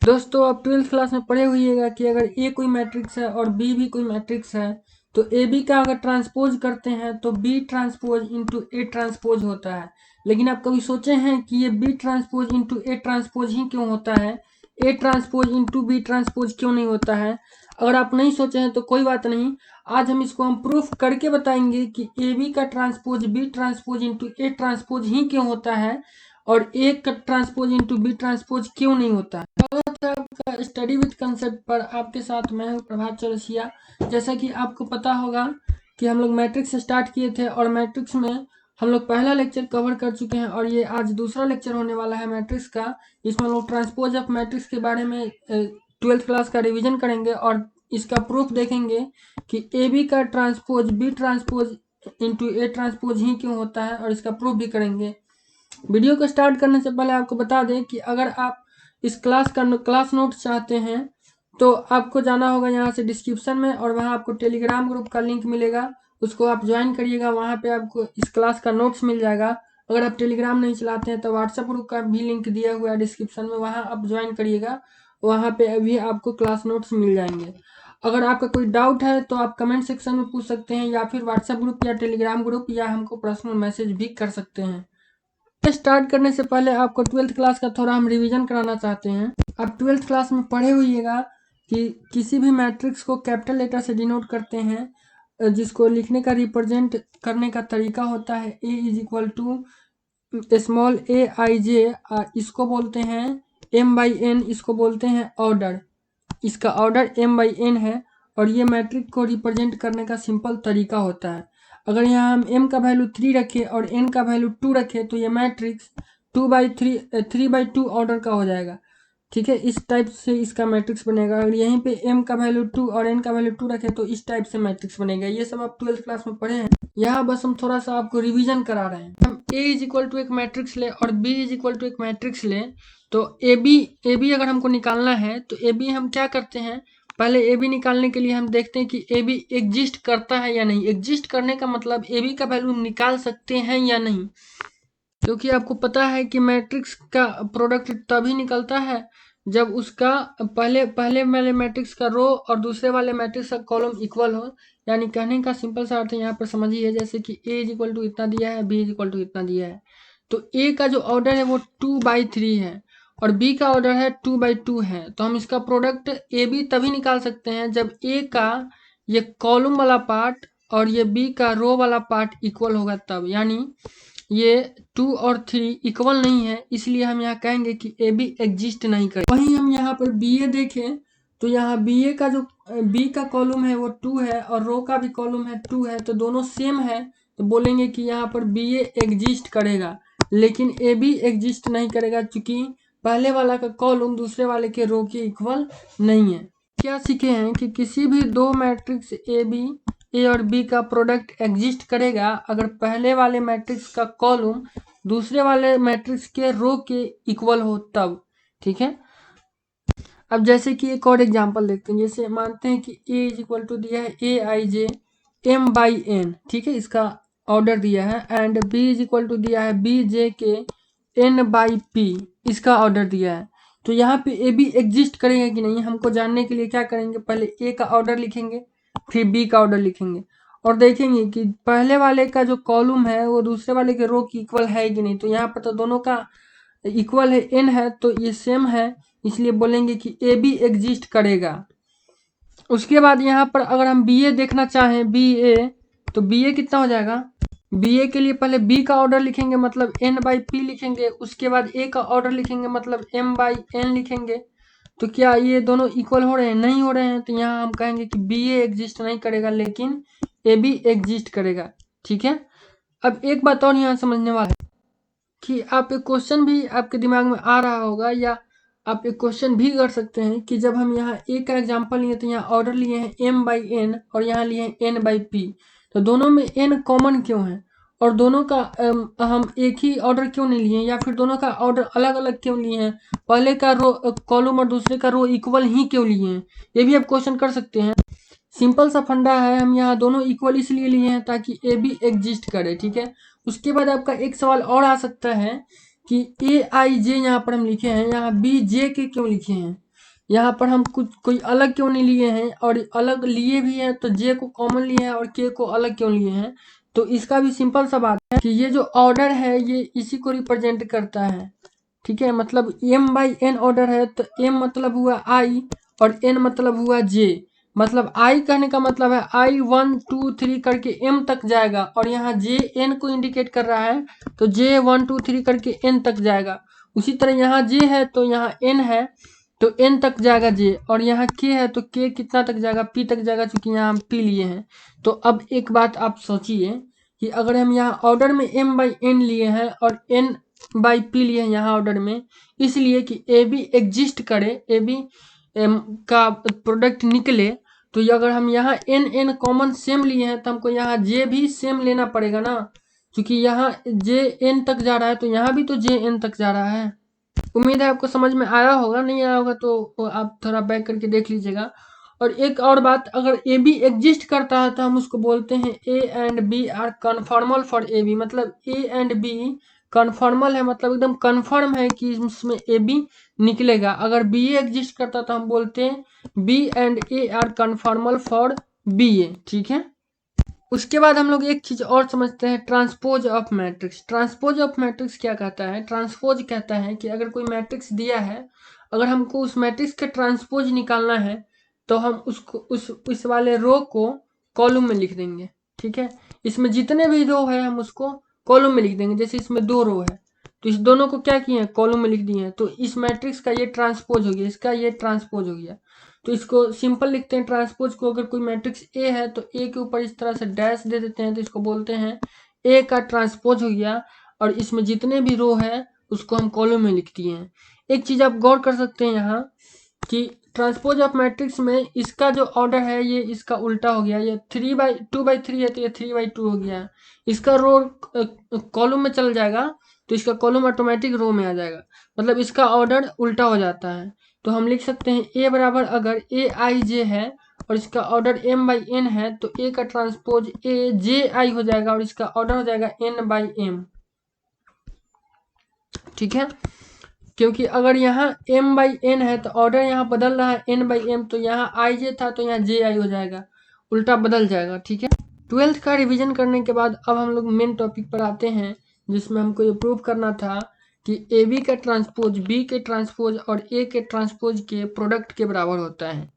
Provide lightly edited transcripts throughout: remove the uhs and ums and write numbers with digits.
दोस्तों आप 12th class में पढ़े होइएगा कि अगर ए कोई मैट्रिक्स है और बी भी कोई मैट्रिक्स है तो ए बी का अगर ट्रांसपोज करते हैं तो B transpose into A transpose होता है। लेकिन आप कभी सोचे हैं कि ये B transpose into A transpose ही क्यों होता है, A transpose into B transpose क्यों नहीं होता है? अगर आप नहीं सोचे हैं तो कोई बात नहीं, आज हम इसको प्रूफ करके बताएंगे कि ए बी का transpose B transpose into A transpose ही क्यों होता है और ए का ट्रांसपोज इंटू बी ट्रांसपोज क्यों नहीं होता है। आपका स्टडी विद कंसेप्ट पर आपके साथ मैं हूं प्रभात चौरसिया। जैसा कि आपको पता होगा कि हम लोग मैट्रिक्स स्टार्ट किए थे और मैट्रिक्स में हम लोग पहला लेक्चर कवर कर चुके हैं और ये आज दूसरा लेक्चर होने वाला है मैट्रिक्स का। इसमें हम लोग ट्रांसपोज ऑफ मैट्रिक्स के बारे में 12th क्लास का रिवीजन करेंगे और इसका प्रूफ देखेंगे कि ए बी का transpose B transpose into A transpose ही क्यों होता है और इसका प्रूफ भी करेंगे। वीडियो को स्टार्ट करने से पहले आपको बता दें कि अगर आप इस क्लास का क्लास नोट चाहते हैं तो आपको जाना होगा यहाँ से डिस्क्रिप्शन में और वहाँ आपको टेलीग्राम ग्रुप का लिंक मिलेगा, उसको आप ज्वाइन करिएगा। वहाँ पे आपको इस क्लास का नोट्स मिल जाएगा। अगर आप टेलीग्राम नहीं चलाते हैं तो व्हाट्सएप ग्रुप का भी लिंक दिया हुआ है डिस्क्रिप्शन में, वहाँ आप ज्वाइन करिएगा। वहाँ पे अभी आपको क्लास नोट्स मिल जाएंगे। अगर आपका कोई डाउट है तो आप कमेंट सेक्शन में पूछ सकते हैं या फिर व्हाट्सएप ग्रुप या टेलीग्राम ग्रुप या हमको पर्सनल मैसेज भी कर सकते हैं। स्टार्ट करने से पहले आपको 12th क्लास का थोड़ा हम रिवीजन कराना चाहते हैं। आप 12th क्लास में पढ़े होइएगा कि किसी भी मैट्रिक्स को कैपिटल लेटर से डिनोट करते हैं, जिसको लिखने का रिप्रेजेंट करने का तरीका होता है A is equal to small A I जे, इसको बोलते हैं एम बाई एन, इसको बोलते हैं ऑर्डर। इसका ऑर्डर एम बाई एन है और ये मैट्रिक्स को रिप्रेजेंट करने का सिंपल तरीका होता है। अगर यहाँ हम m का वैल्यू 3 रखें और n का वैल्यू 2 रखें तो ये मैट्रिक्स 3/2 ऑर्डर का हो जाएगा। ठीक है, इस टाइप से इसका मैट्रिक्स बनेगा। अगर यहीं पे m का वैल्यू 2 और n का वैल्यू 2 रखें तो इस टाइप से मैट्रिक्स बनेगा। ये सब आप 12th क्लास में पढ़े हैं। यहाँ बस हम थोड़ा सा आपको रिविजन करा रहे हैं। हम a इज इक्वल टू एक मैट्रिक्स ले और b इज इक्वल टू एक मैट्रिक्स ले तो ए बी अगर हमको निकालना है तो ए बी हम क्या करते हैं, पहले ए बी निकालने के लिए हम देखते हैं कि ए बी एग्जिस्ट करता है या नहीं। एग्जिस्ट करने का मतलब ए बी का वैल्यू निकाल सकते हैं या नहीं, क्योंकि आपको पता है कि मैट्रिक्स का प्रोडक्ट तभी निकलता है जब उसका पहले वाले मैट्रिक्स का रो और दूसरे वाले मैट्रिक्स का कॉलम इक्वल हो। यानी कहने का सिंपल सा अर्थ यहाँ पर समझिए, जैसे कि ए इज इक्वल टू इतना दिया है, बी इज इक्वल टू इतना दिया है, तो ए का जो ऑर्डर है वो 2/3 है और बी का ऑर्डर है 2/2 है। तो हम इसका प्रोडक्ट ए बी तभी निकाल सकते हैं जब ए का ये कॉलम वाला पार्ट और ये बी का रो वाला पार्ट इक्वल होगा तब। यानी ये 2 और 3 इक्वल नहीं है, इसलिए हम यहाँ कहेंगे कि ए बी एग्जिस्ट नहीं करे। वहीं हम यहाँ पर बी ए देखें तो यहाँ बी ए का जो बी का कॉलम है वो 2 है और रो का भी कॉलम है 2 है, तो दोनों सेम है, तो बोलेंगे कि यहाँ पर बी ए एग्जिस्ट करेगा। लेकिन ए बी एग्जिस्ट नहीं करेगा क्योंकि पहले वाला का कॉलम दूसरे वाले के रो के इक्वल नहीं है। क्या सीखे हैं कि किसी भी दो मैट्रिक्स ए और बी का प्रोडक्ट एग्जिस्ट करेगा अगर पहले वाले मैट्रिक्स का कॉलम दूसरे वाले मैट्रिक्स के रो के इक्वल हो तब। ठीक है, अब जैसे कि एक और एग्जांपल देखते हैं। जैसे मानते हैं कि ए इज इक्वल टू दिया है A I J M by N, ठीक है, इसका ऑर्डर दिया है, and B is equal to दिया है B J K N by P, इसका ऑर्डर दिया है। तो यहाँ पे ए बी एग्जिस्ट करेगा कि नहीं हमको जानने के लिए क्या करेंगे, पहले ए का ऑर्डर लिखेंगे फिर बी का ऑर्डर लिखेंगे और देखेंगे कि पहले वाले का जो कॉलम है वो दूसरे वाले के रो की इक्वल है कि नहीं। तो यहाँ पर तो दोनों का इक्वल है, एन है तो ये सेम है, इसलिए बोलेंगे कि ए बी एग्जिस्ट करेगा। उसके बाद यहाँ पर अगर हम बी ए देखना चाहें बी ए, तो बी ए कितना हो जाएगा, बी ए के लिए पहले बी का ऑर्डर लिखेंगे मतलब एन बाई पी लिखेंगे, उसके बाद ए का ऑर्डर लिखेंगे मतलब एम बाई एन लिखेंगे। तो क्या ये दोनों इक्वल हो रहे हैं, नहीं हो रहे हैं, तो यहाँ हम कहेंगे कि बी ए एग्जिस्ट नहीं करेगा लेकिन ए बी एग्जिस्ट करेगा। ठीक है, अब एक बात और यहाँ समझने वाला है कि आप एक क्वेश्चन भी आपके दिमाग में आ रहा होगा या आप एक क्वेश्चन भी कर सकते हैं कि जब हम यहाँ ए का एग्जांपल लिए तो यहाँ ऑर्डर लिए हैं एम बाई एन और यहाँ लिए हैं एन बाई पी, तो दोनों में एन कॉमन क्यों है और दोनों का हम एक ही ऑर्डर क्यों नहीं लिए या फिर दोनों का ऑर्डर अलग अलग क्यों लिए हैं, पहले का रो कॉलम और दूसरे का रो इक्वल ही क्यों लिए हैं, ये भी आप क्वेश्चन कर सकते हैं। सिंपल सा फंडा है, हम यहाँ दोनों इक्वल इसलिए लिए हैं ताकि ए बी एग्जिस्ट करे। ठीक है, उसके बाद आपका एक सवाल और आ सकता है कि ए आई जे यहाँ पर हम लिखे हैं, यहाँ बी जे के क्यों लिखे हैं। यहाँ पर हम कुछ कोई अलग क्यों नहीं लिए हैं, और अलग लिए भी हैं तो जे को कॉमन लिए हैं और के को अलग क्यों लिए हैं। तो इसका भी सिंपल सा बात है कि ये जो ऑर्डर है ये इसी को रिप्रेजेंट करता है। ठीक है, मतलब m/n ऑर्डर है तो m मतलब हुआ i और n मतलब हुआ j। मतलब i कहने का मतलब है i 1 2 3 करके m तक जाएगा, और यहाँ j n को इंडिकेट कर रहा है तो j 1 2 3 करके n तक जाएगा। उसी तरह यहाँ j है तो यहाँ n है तो n तक जाएगा j, और यहाँ k है तो k कितना तक जाएगा, p तक जाएगा, चूंकि यहाँ हम p लिए हैं। तो अब एक बात आप सोचिए कि अगर हम यहाँ ऑर्डर में m/n लिए हैं और n/p लिए हैं यहाँ ऑर्डर में, इसलिए कि ए बी एग्जिस्ट करे, ए बी का प्रोडक्ट निकले, तो ये अगर हम यहाँ n कॉमन सेम लिए हैं तो हमको यहाँ j भी सेम लेना पड़ेगा ना, क्योंकि यहाँ j n तक जा रहा है तो यहाँ भी तो j n तक जा रहा है। उम्मीद है आपको समझ में आया होगा, नहीं आया होगा तो आप थोड़ा बैक करके देख लीजिएगा। और एक और बात, अगर ए बी एग्जिस्ट करता है तो हम उसको बोलते हैं A and B are conformal for A B. मतलब ए एंड बी कन्फर्मल है, मतलब एकदम कन्फर्म है कि इसमें ए बी निकलेगा। अगर बी ए एग्जिस्ट करता तो हम बोलते हैं B and A are conformal for B A. ठीक है, उसके बाद हम लोग एक चीज और समझते हैं, transpose of matrix. Transpose of matrix क्या कहता है? ट्रांसपोज कहता है कि अगर कोई मैट्रिक्स दिया है, अगर हमको उस मैट्रिक्स का ट्रांसपोज निकालना है तो हम उसको उस वाले रो को कॉलम में लिख देंगे। ठीक है, इसमें जितने भी रो है हम उसको कॉलम में लिख देंगे। जैसे इसमें 2 रो है तो इस दोनों को क्या किए हैं, कॉलम में लिख दिए हैं। तो इस मैट्रिक्स का ये ट्रांसपोज हो गया, इसका ये ट्रांसपोज हो गया। तो इसको सिंपल लिखते हैं ट्रांसपोज को। अगर कोई मैट्रिक्स ए है तो ए के ऊपर इस तरह से डैश दे देते हैं तो इसको बोलते हैं ए का ट्रांसपोज हो गया, और इसमें जितने भी रो है उसको हम कॉलम में लिख दिए हैं। एक चीज आप गौर कर सकते हैं यहाँ कि ट्रांसपोज ऑफ मैट्रिक्स में इसका जो ऑर्डर है ये इसका उल्टा हो गया। ये 3/2/3 है तो ये 3/2 हो गया। इसका रो कॉलम में चल जाएगा तो इसका कॉलम ऑटोमेटिक रो में आ जाएगा, मतलब इसका ऑर्डर उल्टा हो जाता है। तो हम लिख सकते हैं ए बराबर, अगर ए आई जे है और इसका ऑर्डर m/n है तो ए का ट्रांसपोज ए जे आई हो जाएगा और इसका ऑर्डर हो जाएगा n/m। ठीक है, क्योंकि अगर यहाँ m/n है तो ऑर्डर यहाँ बदल रहा है n/m, तो यहाँ आई जे था तो यहाँ जे आई हो जाएगा, उल्टा बदल जाएगा। ठीक है, 12th का रिवीजन करने के बाद अब हम लोग मेन टॉपिक पर आते हैं, जिसमें हमको ये प्रूव करना था कि ए बी का ट्रांसपोज बी के ट्रांसपोज और ए के ट्रांसपोज के प्रोडक्ट के बराबर होता है।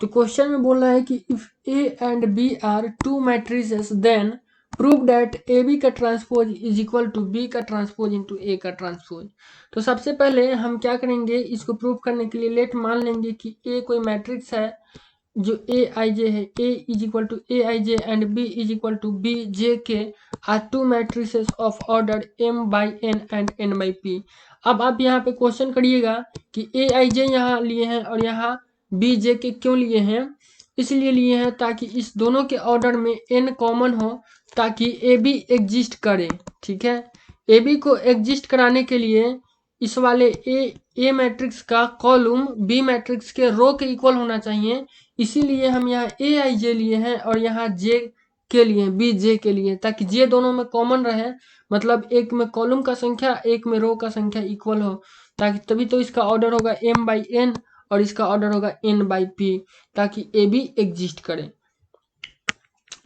तो क्वेश्चन में बोल रहा है कि if A and B are 2 matrices then prove that A B का transpose is equal to B का ट्रांसपोज इंटू ए का ट्रांसपोज। तो सबसे पहले हम क्या करेंगे, इसको प्रूव करने के लिए लेट मान लेंगे कि ए कोई मैट्रिक्स है जो ए आई जे है, A is equal to A I J and B is equal to B J K are 2 matrices of order m/n and n/p। अब आप यहाँ पे क्वेश्चन करिएगा कि ए आई जे यहाँ लिए हैं और यहाँ बी जे के क्यों लिए हैं। इसलिए लिए हैं ताकि इस दोनों के ऑर्डर में n कॉमन हो, ताकि ए बी एग्जिस्ट करे। ठीक है, ए बी को एग्जिस्ट कराने के लिए इस वाले ए मैट्रिक्स का कॉलम बी मैट्रिक्स के रो के इक्वल होना चाहिए। इसीलिए हम यहाँ ए आई जे लिए हैं और यहाँ जे के लिए बी जे के लिए, ताकि जे दोनों में कॉमन रहे, मतलब एक में कॉलम का संख्या एक में रो का संख्या इक्वल हो, ताकि तभी तो इसका ऑर्डर होगा m/n और इसका ऑर्डर होगा n/p, ताकि ए बी एग्जिस्ट करे।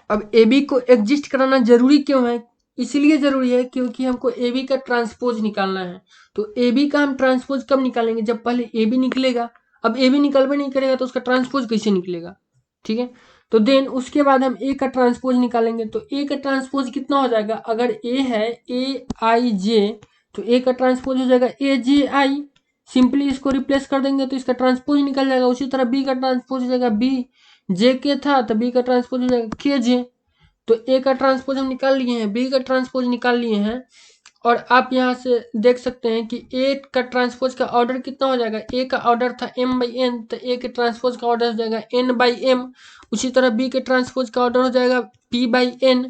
अब ए बी को एग्जिस्ट कराना जरूरी क्यों है? इसलिए जरूरी है क्योंकि हमको ए बी का ट्रांसपोज निकालना है। तो ए बी का हम ट्रांसपोज कब निकालेंगे, जब पहले ए बी निकलेगा। अब ए बी निकलबे नहीं करेगा तो उसका ट्रांसपोज कैसे निकलेगा? ठीक है, तो देन उसके बाद हम ए का ट्रांसपोज निकालेंगे। तो ए का ट्रांसपोज कितना हो जाएगा, अगर ए है ए आई जे तो ए का ट्रांसपोज हो जाएगा ए जे आई। सिंपली इसको रिप्लेस कर देंगे तो इसका ट्रांसपोज निकल जाएगा। उसी तरह बी का ट्रांसपोज हो जाएगा, बी जे के था तो बी का ट्रांसपोज हो जाएगा के जे। तो ए का ट्रांसपोज हम निकाल लिए हैं, बी का ट्रांसपोज निकाल लिए हैं, और आप यहाँ से देख सकते हैं कि ए का ट्रांसपोज का ऑर्डर कितना हो जाएगा। ए का ऑर्डर था m/n तो ए के ट्रांसपोज का ऑर्डर हो जाएगा n/m। उसी तरह बी के ट्रांसपोज का ऑर्डर हो जाएगा p/n,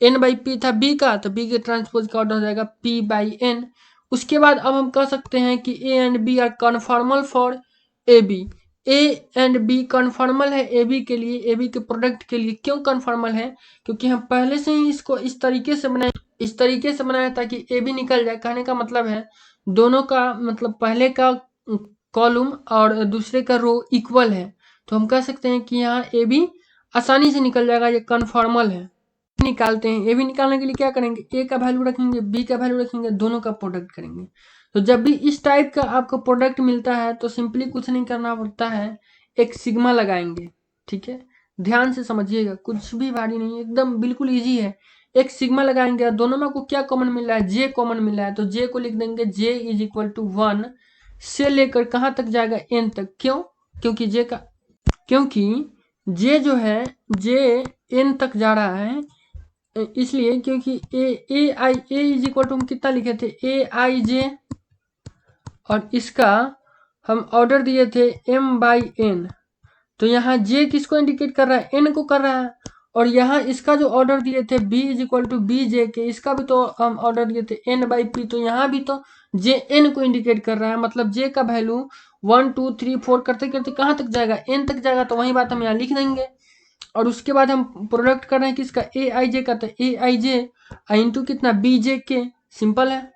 n/p था बी का तो बी के ट्रांसपोज का ऑर्डर हो जाएगा p/n। उसके बाद अब हम कह सकते हैं कि A and B are conformal for A B. A and B conformal है ए बी के लिए, ए बी के प्रोडक्ट के लिए। क्यों कन्फर्मल है? क्योंकि हम पहले से ही इसको इस तरीके से बनाया ताकि ए बी निकल जाए। कहने का मतलब है दोनों का मतलब पहले का कॉलम और दूसरे का रो इक्वल है, तो हम कह सकते हैं कि यहाँ ए बी आसानी से निकल जाएगा, ये कन्फॉर्मल है। निकालते हैं, ए बी निकालने के लिए क्या करेंगे, ए का वैल्यू रखेंगे, बी का वैल्यू रखेंगे, दोनों का प्रोडक्ट करेंगे। तो जब भी इस टाइप का आपको प्रोडक्ट मिलता है तो सिंपली कुछ नहीं करना पड़ता है, एक सिग्मा लगाएंगे। ठीक है, ध्यान से समझिएगा, कुछ भी भारी नहीं है, एकदम बिल्कुल ईजी है। एक सिग्मा लगाएंगे और दोनों में आपको क्या कॉमन मिल रहा है, जे कॉमन मिल रहा है, तो जे को लिख देंगे जे इज इक्वल टू 1 से लेकर कहाँ तक जाएगा, एन तक। क्यों, क्योंकि जे जो है जे एन तक जा रहा है, इसलिए क्योंकि ए आई ए इज इक्वल टू हम कितना लिखे थे, ए आई जे, और इसका हम ऑर्डर दिए थे m बाई एन। तो यहाँ j किसको इंडिकेट कर रहा है, n को कर रहा है। और यहाँ इसका जो ऑर्डर दिए थे b is equal to B J K, इसका भी तो हम ऑर्डर दिए थे n बाई पी, तो यहाँ भी तो j n को इंडिकेट कर रहा है, मतलब j का वैल्यू 1 2 3 4 करते करते कहाँ तक जाएगा, n तक जाएगा। तो वही बात हम यहाँ लिख देंगे। और उसके बाद हम प्रोडक्ट कर रहे हैं किसका, ए आई जे का, तो ए आई जे इंटू कितना, बी जे के, सिंपल है।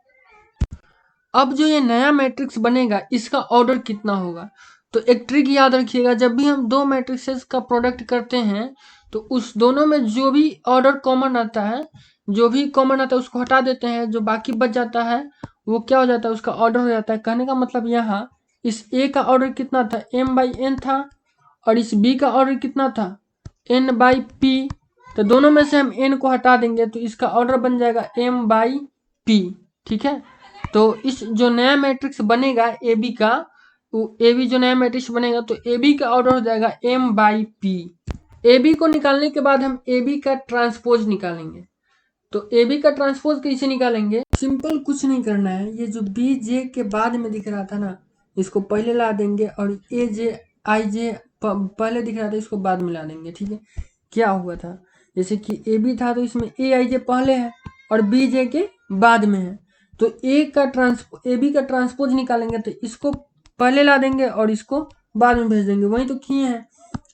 अब जो ये नया मैट्रिक्स बनेगा इसका ऑर्डर कितना होगा, तो एक ट्रिक याद रखिएगा, जब भी हम दो मैट्रिक्सेस का प्रोडक्ट करते हैं तो उस दोनों में जो भी ऑर्डर कॉमन आता है, जो भी कॉमन आता है उसको हटा देते हैं, जो बाकी बच जाता है वो क्या हो जाता है, उसका ऑर्डर हो जाता है। कहने का मतलब यहाँ इस ए का ऑर्डर कितना था, m बाई एन था, और इस बी का ऑर्डर कितना था, n बाई पी। तो दोनों में से हम n को हटा देंगे तो इसका ऑर्डर बन जाएगा m बाई पी। ठीक है, तो इस जो नया मैट्रिक्स बनेगा ए बी का, ए बी जो नया मैट्रिक्स बनेगा तो ए बी का ऑर्डर हो जाएगा m by P. A B को निकालने के बाद हम ए बी का ट्रांसपोज निकालेंगे। तो ए बी का ट्रांसपोज कैसे निकालेंगे, सिंपल कुछ नहीं करना है, ये जो बी जे के बाद में दिख रहा था ना, इसको पहले ला देंगे, और ए जे आई जे पहले दिख रहा था, इसको बाद में ला देंगे। ठीक है, क्या हुआ था, जैसे कि ए बी था तो इसमें ए आई जे पहले है और बी जे के बाद में है, तो ए बी का ट्रांसपोज निकालेंगे तो इसको पहले ला देंगे और इसको बाद में भेज देंगे। वही तो किए हैं,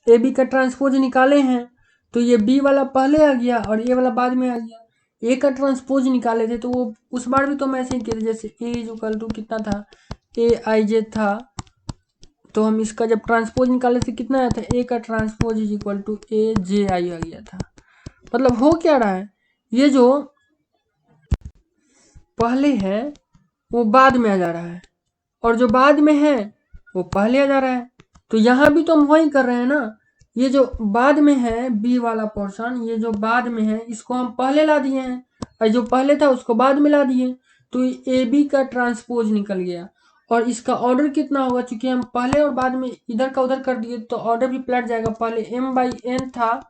ए बी का ट्रांसपोज निकाले हैं तो ये बी वाला पहले आ गया और ए वाला बाद में आ गया। ए का ट्रांसपोज निकाले थे तो वो उस बार भी तो हम ऐसे ही किए थे, जैसे ए इज इक्वल टू कितना था, ए आई जे था, तो हम इसका जब ट्रांसपोज निकाले थे कितना आया था, ए का ट्रांसपोज इज इक्वल टू ए जे आई आ गया था। मतलब हो क्या रहा है, ये जो पहले है वो बाद में आ जा रहा है और जो बाद में है वो पहले आ जा रहा है। तो यहाँ भी तो हम वही कर रहे हैं ना, ये जो बाद में है बी वाला पोर्शन, ये जो बाद में है इसको हम पहले ला दिए हैं और जो पहले था उसको बाद में ला दिए, तो ए बी का ट्रांसपोज निकल गया। और इसका ऑर्डर कितना होगा, चूंकि हम पहले और बाद में इधर का उधर कर दिए तो ऑर्डर भी पलट जाएगा, पहले m बाई एन था,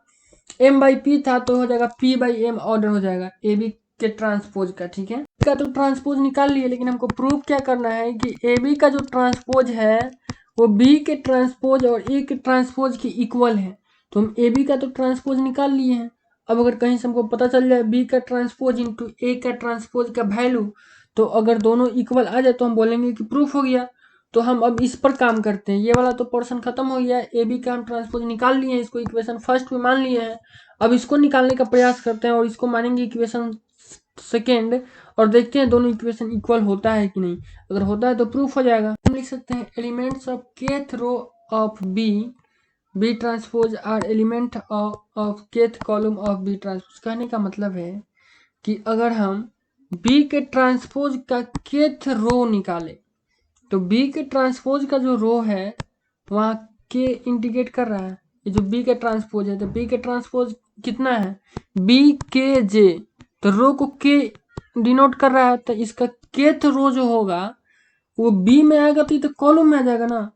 m बाई पी था, तो हो जाएगा p बाई m ऑर्डर हो जाएगा ए बी के ट्रांसपोज का। ठीक है, का तो ट्रांसपोज निकाल लिए, लेकिन हमको प्रूव क्या करना है कि ए बी का जो ट्रांसपोज है वो बी के ट्रांसपोज और ए के ट्रांसपोज के इक्वल है। तो हम ए बी का तो ट्रांसपोज निकाल लिए हैं। अब अगर कहीं से हमको पता चल जाए बी का ट्रांसपोज इंटू ए का ट्रांसपोज का वैल्यू, तो अगर दोनों इक्वल आ जाए तो हम बोलेंगे कि प्रूफ हो गया। तो हम अब इस पर काम करते हैं, ये वाला तो पोर्शन खत्म हो गया, ए बी का हम ट्रांसपोज निकाल लिए हैं, इसको इक्वेशन फर्स्ट में मान लिए हैं। अब इसको निकालने का प्रयास करते हैं और इसको मानेंगे इक्वेशन सेकेंड, और देखते हैं दोनों इक्वेशन इक्वल होता है कि नहीं। अगर होता है तो प्रूफ हो जाएगा। हम लिख सकते हैं elements of kth row of B transpose are element of kth column of B transpose. कहने का मतलब है कि अगर हम बी के ट्रांसपोज का केथ रो निकाले तो बी के ट्रांसपोज का जो रो है वहाँ के इंडिकेट कर रहा है, ये जो बी का ट्रांसपोज है, तो बी के ट्रांसपोज कितना है, बी के जे, तो रो को के डिनोट कर रहा है, तो इसका केथ रो जो होगा वो बी में आएगा तो ये तो कॉलम में आ जाएगा ना।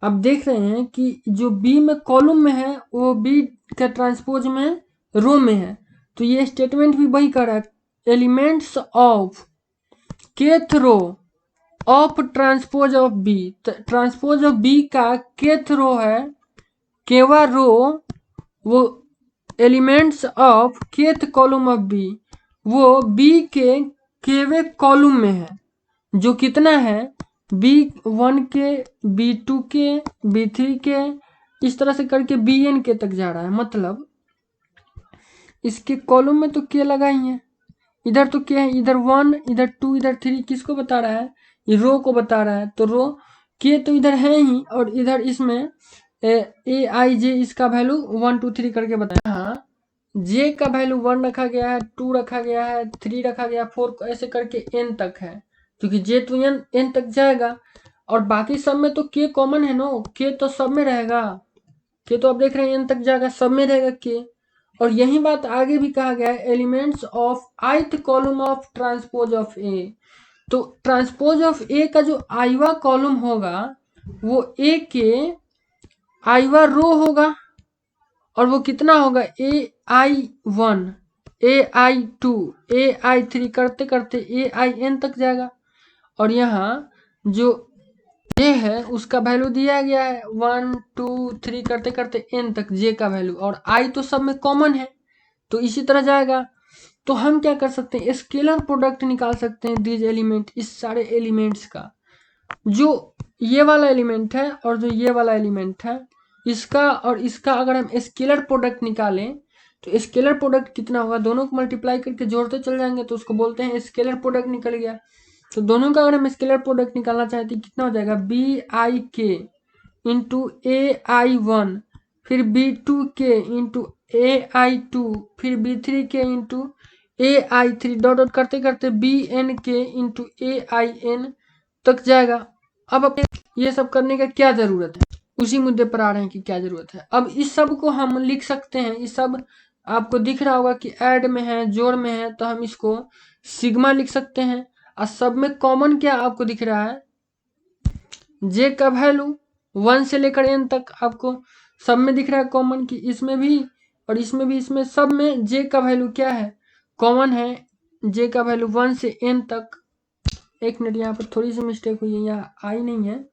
अब देख रहे हैं कि जो बी में कॉलम में है वो बी का ट्रांसपोज में रो में है, तो ये स्टेटमेंट भी वही कर रहा है, elements of kth row of transpose of B. Transpose of B का केथ रो है, केवा रो वो elements of kth column of B वो बी के केवे कॉलम में है, जो कितना है B1 के, B2 के, B3 के, इस तरह से करके Bn के तक जा रहा है। मतलब इसके कॉलम में तो के लगा ही है, इधर तो के है, इधर 1 इधर 2 इधर 3, किसको बता रहा है, ये रो को बता रहा है। तो रो के तो इधर है ही, और इधर इसमें ए आई जे इसका वैल्यू 1 2 3 करके बताया। हाँ, जे का वैल्यू 1 रखा गया है, 2 रखा गया है, 3 रखा गया, 4 ऐसे करके n तक है, क्योंकि जे तो n तक जाएगा। और बाकी सब में तो के कॉमन है नो, के तो सब में रहेगा, के तो आप देख रहे हैं n तक जाएगा, सब में रहेगा के। और यही बात आगे भी कहा गया है, elements of ith column of transpose of A. तो ट्रांसपोज ऑफ ए का जो आईवा कॉलम होगा वो ए के आईवा रो होगा, और वो कितना होगा, AI1, AI2, AI3 करते करते AIN तक जाएगा। और यहाँ जो जे है उसका वैल्यू दिया गया है 1 2 3 करते करते n तक जे का वैल्यू, और i तो सब में कॉमन है, तो इसी तरह जाएगा। तो हम क्या कर सकते हैं, स्केलर प्रोडक्ट निकाल सकते हैं दीज एलिमेंट, इस सारे एलिमेंट्स का। जो ये वाला एलिमेंट है और जो ये वाला एलिमेंट है, इसका और इसका अगर हम स्केलर प्रोडक्ट निकालें तो स्केलर प्रोडक्ट कितना होगा, दोनों को मल्टीप्लाई करके जोड़ते चल जाएंगे तो उसको बोलते हैं स्केलर प्रोडक्ट निकल गया। तो दोनों का अगर हम स्केलर प्रोडक्ट निकालना चाहते हैं कितना हो जाएगा, BIK इंटू AI1, फिर B2K इंटू AI2, फिर B3K into AI3, dot dot करते करते BNK इंटू AIN तक जाएगा। अब ये सब करने का क्या जरूरत है, उसी मुद्दे पर आ रहे हैं कि क्या जरूरत है। अब इस सब को हम लिख सकते हैं, इस सब आपको दिख रहा होगा कि ऐड में है, जोड़ में है, तो हम इसको सिग्मा लिख सकते हैं। और सब में कॉमन क्या आपको दिख रहा है, जे का वैल्यू 1 से लेकर n तक आपको सब में दिख रहा है कॉमन, कि इसमें भी और इसमें भी, इसमें सब में जे का वैल्यू क्या है, कॉमन है, जे का वैल्यू 1 से n तक। एक मिनट, यहाँ पर थोड़ी सी मिस्टेक हुई है, यहाँ आई नहीं है,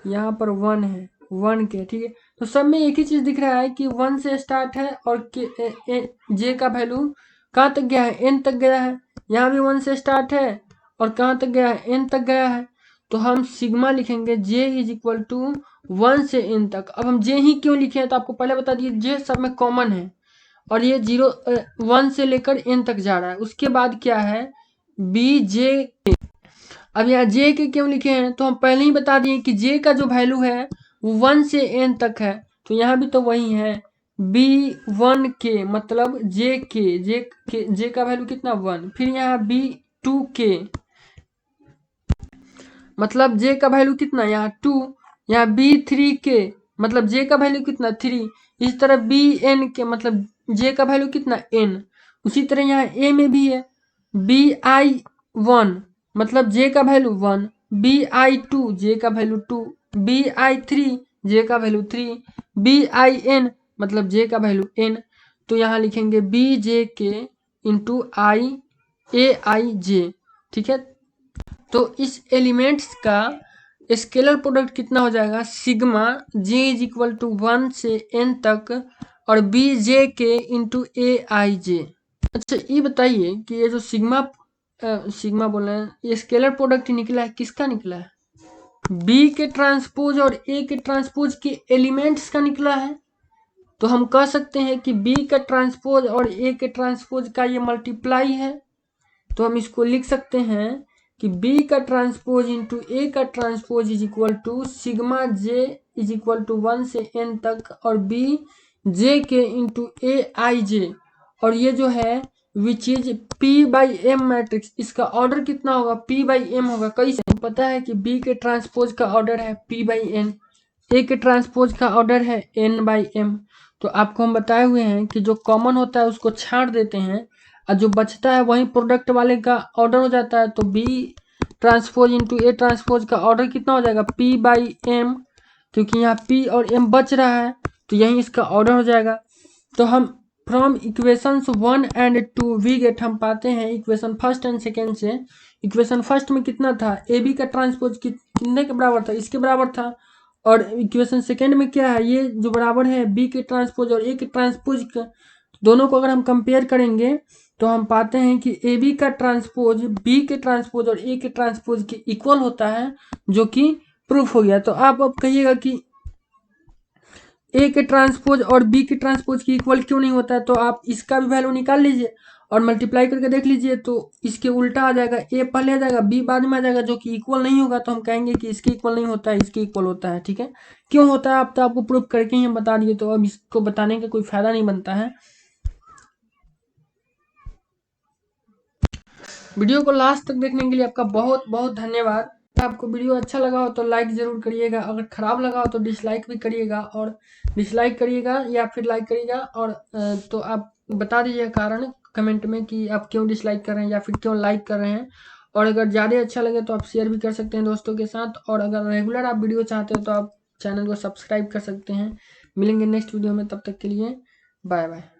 यहाँ पर 1 है, 1 के, ठीक है। तो सब में एक ही चीज दिख रहा है कि 1 से स्टार्ट है और जे का वैल्यू कहाँ तक गया है, n तक गया है। यहाँ भी 1 से स्टार्ट है और कहाँ तक गया है, n तक गया है। तो हम सिग्मा लिखेंगे जे इज इक्वल टू 1 से n तक। अब हम जे ही क्यों लिखे हैं, तो आपको पहले बता दिए, जे सब में कॉमन है और ये 1 से लेकर n तक जा रहा है। उसके बाद क्या है, बी जे। अब यहाँ जे के क्यों लिखे हैं, तो हम पहले ही बता दिए कि जे का जो वैल्यू है वो 1 से n तक है, तो यहाँ भी तो वही है, B1K मतलब जे का वैल्यू कितना 1, फिर यहाँ B2K मतलब जे का वैल्यू कितना, यहाँ 2, यहाँ B3K मतलब जे का वैल्यू कितना 3, इस तरह BNK मतलब जे का वैल्यू कितना n। उसी तरह यहाँ A में भी है, BI1 मतलब जे का वैल्यू 1, BI2 जे का वैल्यू 2, BI3 जे का वैल्यू 3, BIN मतलब जे का वैल्यू n। तो यहाँ लिखेंगे BJK इंटू AIJ, ठीक है। तो इस एलिमेंट्स का स्केलर प्रोडक्ट कितना हो जाएगा, sigma J is equal to 1 से n तक और BJK इंटू AIJ। अच्छा ये बताइए कि ये जो सिग्मा बोल रहे हैं, ये स्केलर प्रोडक्ट निकला है, किसका निकला है, बी के ट्रांसपोज और ए के ट्रांसपोज के एलिमेंट्स का निकला है। तो हम कह सकते हैं कि बी का ट्रांसपोज और ए के ट्रांसपोज का ये मल्टीप्लाई है। तो हम इसको लिख सकते हैं कि बी का ट्रांसपोज इंटू ए का transpose is equal to sigma J is equal to 1 से n तक और बी जे के इंटू AIJ। और ये जो है विच इज P/M मैट्रिक्स, इसका ऑर्डर कितना होगा, P/M होगा। कैसे पता है कि B के ट्रांसपोज का ऑर्डर है P/N, A के ट्रांसपोज का ऑर्डर है N/M। तो आपको हम बताए हुए हैं कि जो कॉमन होता है उसको छाड़ देते हैं और जो बचता है वही प्रोडक्ट वाले का ऑर्डर हो जाता है। तो B transpose into A transpose का ऑर्डर कितना हो जाएगा, P/M, क्योंकि यहाँ P और M बच रहा है तो यही इसका ऑर्डर हो जाएगा। तो हम from equations 1 and 2 we get, हम पाते हैं इक्वेशन फर्स्ट एंड सेकेंड से। इक्वेशन फर्स्ट में कितना था, ए बी का ट्रांसपोज कितने के बराबर था, इसके बराबर था। और इक्वेशन सेकेंड में क्या है, ये जो बराबर है बी के ट्रांसपोज और ए के ट्रांसपोज का, दोनों को अगर हम कंपेयर करेंगे तो हम पाते हैं कि ए बी का ट्रांसपोज बी के ट्रांसपोज और ए के ट्रांसपोज के इक्वल होता है, जो कि प्रूफ हो गया। तो आप अब कहिएगा कि ए के ट्रांसपोज और बी के ट्रांसपोज की इक्वल क्यों नहीं होता है, तो आप इसका भी वैल्यू निकाल लीजिए और मल्टीप्लाई करके देख लीजिए तो इसके उल्टा आ जाएगा, ए पहले आ जाएगा बी बाद में आ जाएगा, जो कि इक्वल नहीं होगा, तो हम कहेंगे कि इसके इक्वल नहीं होता है, इसके इक्वल होता है। ठीक है, क्यों होता है आप तो आपको प्रूफ करके ही हम बता दिए, तो अब इसको बताने का कोई फायदा नहीं बनता है। वीडियो को लास्ट तक देखने के लिए आपका बहुत बहुत धन्यवाद। आपको वीडियो अच्छा लगा हो तो लाइक ज़रूर करिएगा, अगर ख़राब लगा हो तो डिसलाइक भी करिएगा, और डिसलाइक करिएगा या फिर लाइक करिएगा, और तो आप बता दीजिएगा कारण कमेंट में कि आप क्यों डिसलाइक कर रहे हैं या फिर क्यों लाइक कर रहे हैं। और अगर ज़्यादा अच्छा लगे तो आप शेयर भी कर सकते हैं दोस्तों के साथ, और अगर रेगुलर आप वीडियो चाहते हो तो आप चैनल को सब्सक्राइब कर सकते हैं। मिलेंगे नेक्स्ट वीडियो में, तब तक के लिए बाय बाय।